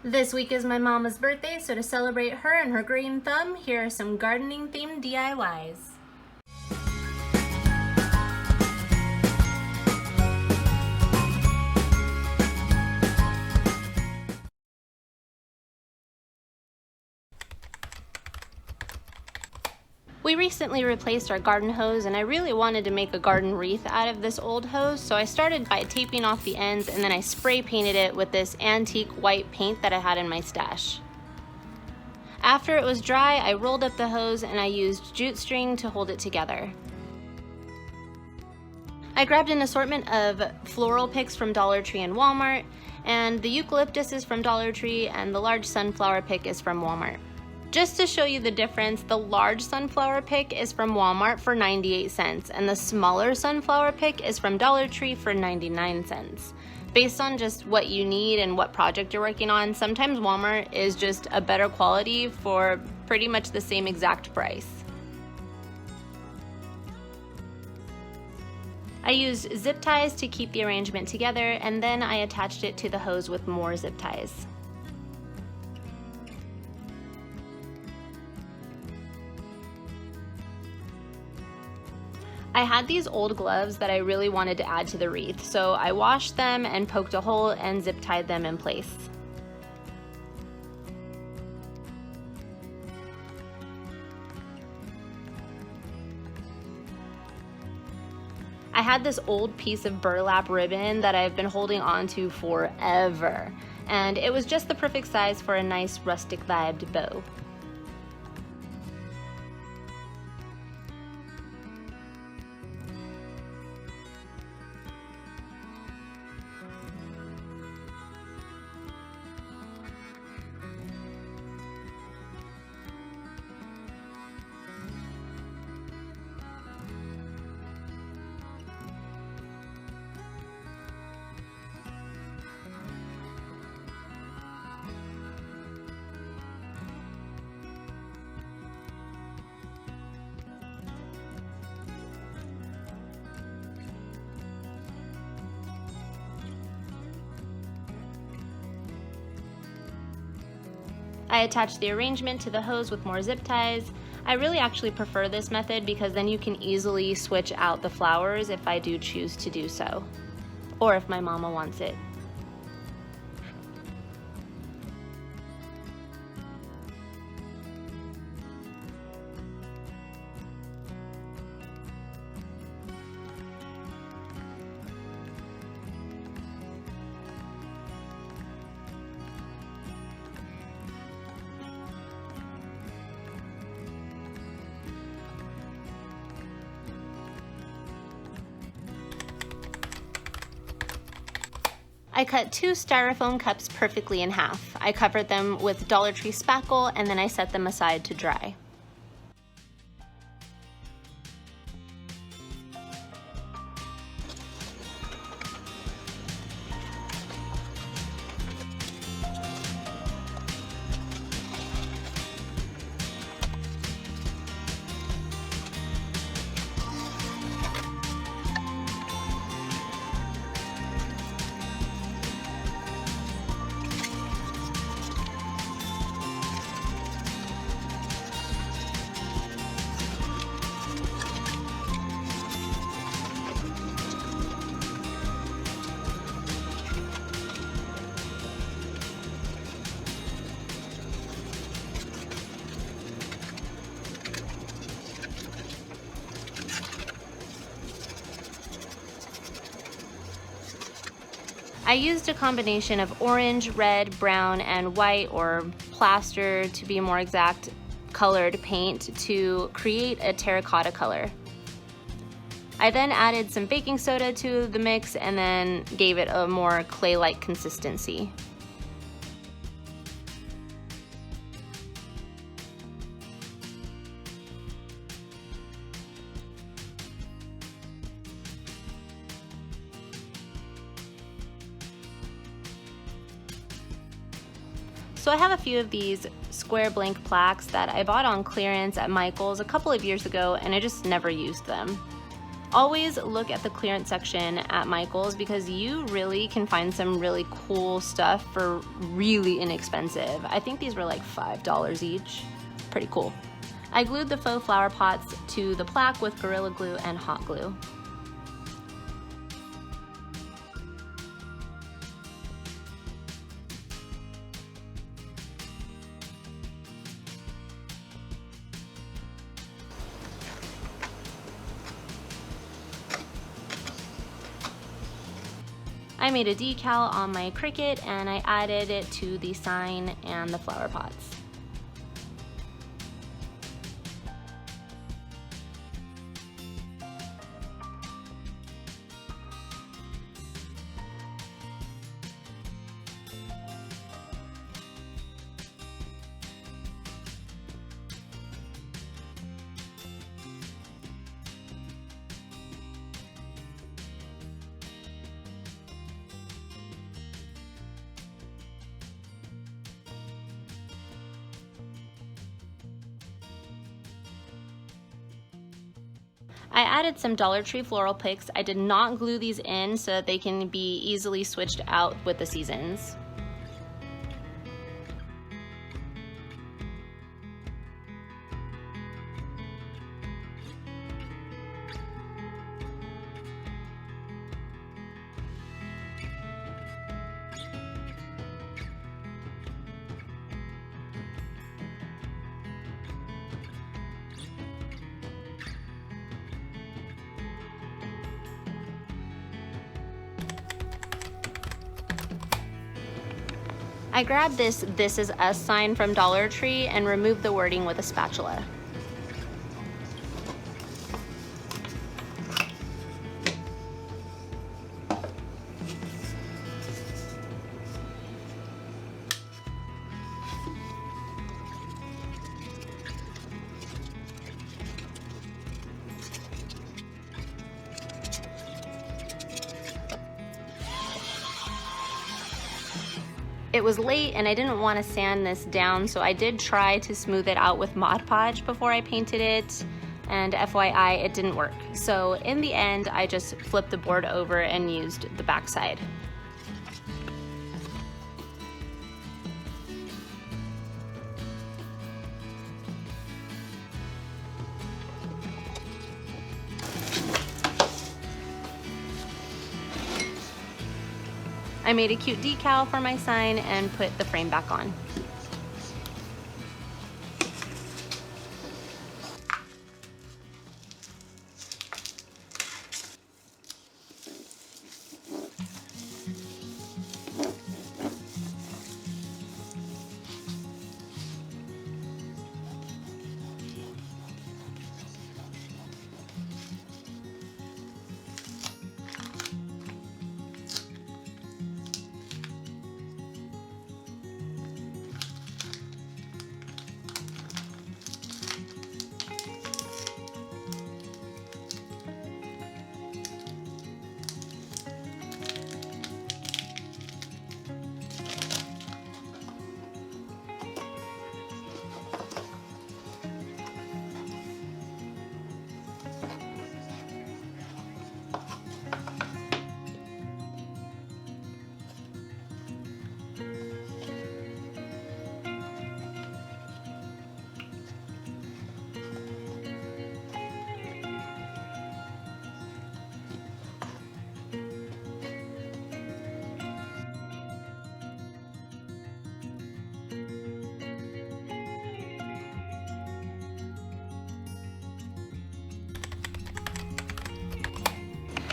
This week is my mama's birthday, so to celebrate her and her green thumb, here are some gardening themed DIYs. We recently replaced our garden hose and I really wanted to make a garden wreath out of this old hose, so I started by taping off the ends and then I spray painted it with this antique white paint that I had in my stash. After it was dry, I rolled up the hose and I used jute string to hold it together. I grabbed an assortment of floral picks from Dollar Tree and Walmart, and the eucalyptus is from Dollar Tree and the large sunflower pick is from Walmart. Just to show you the difference, the large sunflower pick is from Walmart for 98 cents and the smaller sunflower pick is from Dollar Tree for 99 cents. Based on just what you need and what project you're working on, sometimes Walmart is just a better quality for pretty much the same exact price. I used zip ties to keep the arrangement together, and then I attached it to the hose with more zip ties. I had these old gloves that I really wanted to add to the wreath, so I washed them and poked a hole and zip tied them in place. I had this old piece of burlap ribbon that I've been holding on to forever, and it was just the perfect size for a nice rustic vibed bow. I attached the arrangement to the hose with more zip ties. I really actually prefer this method because then you can easily switch out the flowers if I do choose to do so, or if my mama wants it. I cut 2 styrofoam cups perfectly in half. I covered them with Dollar Tree spackle and then I set them aside to dry. I used a combination of orange, red, brown, and white, or plaster to be more exact, colored paint to create a terracotta color. I then added some baking soda to the mix and then gave it a more clay-like consistency. So I have a few of these square blank plaques that I bought on clearance at Michael's a couple of years ago and I just never used them. Always look at the clearance section at Michael's because you really can find some really cool stuff for really inexpensive. I think these were like $5 each. Pretty cool. I glued the faux flower pots to the plaque with Gorilla Glue and hot glue. I made a decal on my Cricut and I added it to the sign and the flower pots. I added some Dollar Tree floral picks. I did not glue these in so that they can be easily switched out with the seasons. I grabbed this "This Is Us" sign from Dollar Tree and removed the wording with a spatula. It was late and I didn't want to sand this down, so I did try to smooth it out with Mod Podge before I painted it, and FYI, it didn't work. So in the end, I just flipped the board over and used the backside. I made a cute decal for my sign and put the frame back on.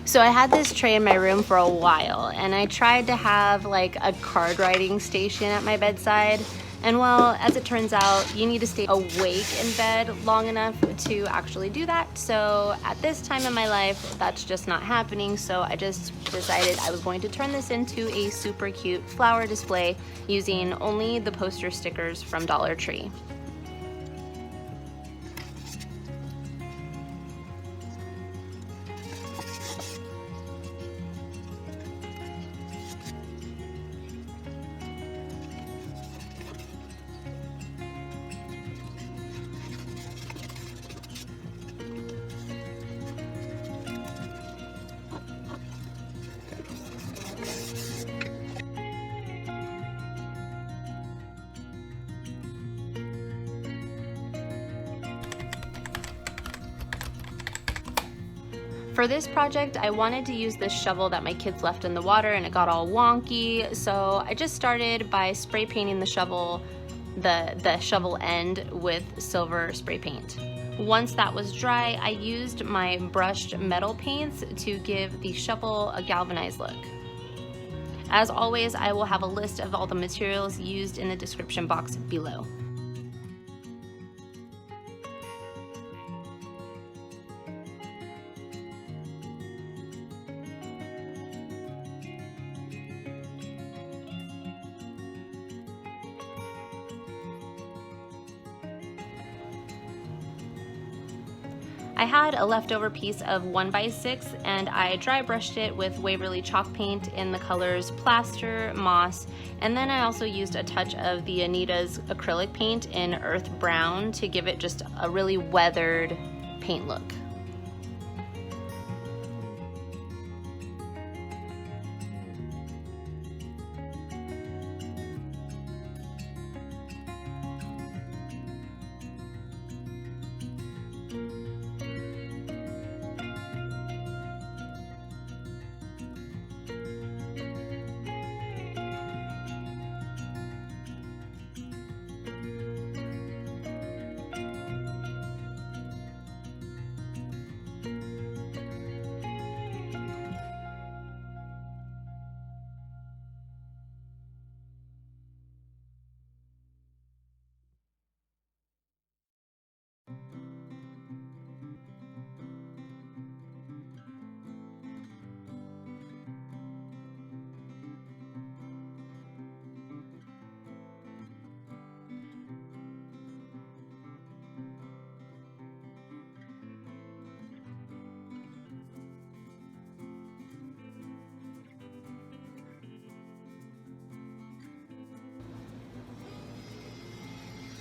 So I had this tray in my room for a while, and I tried to have like a card writing station at my bedside. And well, as it turns out, you need to stay awake in bed long enough to actually do that. So at this time in my life, that's just not happening. So I just decided I was going to turn this into a super cute flower display using only the poster stickers from Dollar Tree. For this project, I wanted to use this shovel that my kids left in the water and it got all wonky, so I just started by spray painting the shovel, the shovel end with silver spray paint. Once that was dry, I used my brushed metal paints to give the shovel a galvanized look. As always, I will have a list of all the materials used in the description box below. I had a leftover piece of 1x6 and I dry brushed it with Waverly chalk paint in the colors Plaster, Moss, and then I also used a touch of the Anita's acrylic paint in Earth Brown to give it just a really weathered paint look.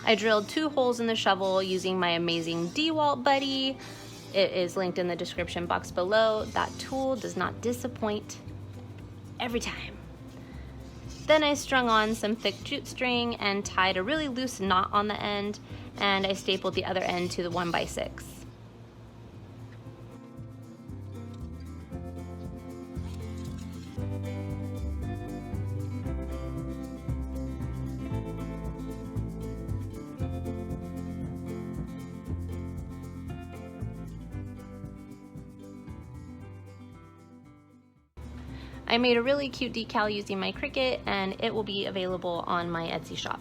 I drilled 2 holes in the shovel using my amazing DeWalt buddy. It is linked in the description box below. That tool does not disappoint every time. Then I strung on some thick jute string and tied a really loose knot on the end, and I stapled the other end to the 1x6. I made a really cute decal using my Cricut, and it will be available on my Etsy shop.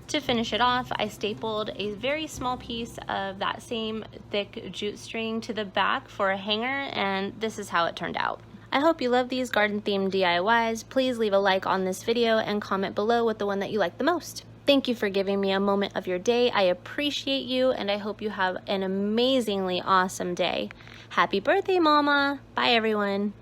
To finish it off, I stapled a very small piece of that same thick jute string to the back for a hanger, and this is how it turned out. I hope you love these garden themed DIYs. Please leave a like on this video and comment below with the one that you like the most. Thank you for giving me a moment of your day. I appreciate you, and I hope you have an amazingly awesome day. Happy birthday, Mama! Bye, everyone.